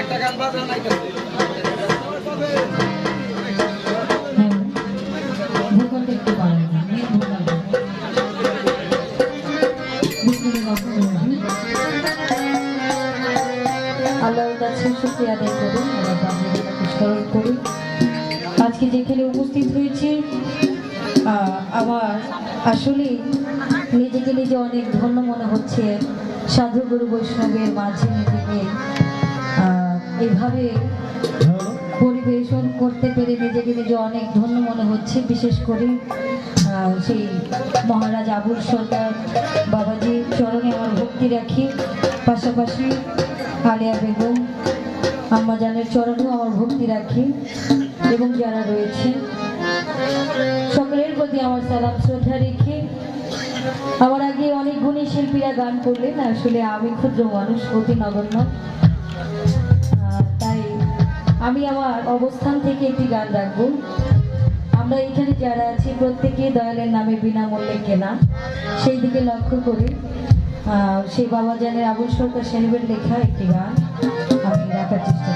একটা গান বাজা নাই তো ভূখণ্ড একটু পারেন না আল্লাহর কাছে শুকরিয়া আদায় করুন, আল্লাহ বান্দাদেরকে স্মরণ করুন। আজকে যেখানে উপস্থিত হয়েছে আমার আসলে নিজেকে নিজে অনেক ধন্য মনে হচ্ছে। সাধু গুরু বৈষ্ণবের মাঝে নিজেকে এইভাবে পরিবেশন করতে পেরে নিজেকে নিজে অনেক ধন্য মনে হচ্ছে। বিশেষ করে সেই মহারাজ আবুল সরকার বাবাজির চরণে আমার ভক্তি রাখি, পাশাপাশি আলিয়া বেগম আম্মাজানের চরণেও আমার ভক্তি রাখি এবং যারা রয়েছে সকলের প্রতি আমার সালাম শ্রদ্ধা রেখে আমার আগে অনেক গুণী শিল্পীরা গান করলেন। আসলে আমি ক্ষুদ্র মানুষ, অতি নগণ্য, তাই আমি আমার অবস্থান থেকে একটি গান রাখবো। আমরা এখানে যারা আছি প্রত্যেকে দয়ালের নামে বিনামূল্যে কেনা, সেই দিকে লক্ষ্য করে সেই বাবাজানের আবুল সরকার সাহেবের লেখা একটি গান আমি রাখার চেষ্টা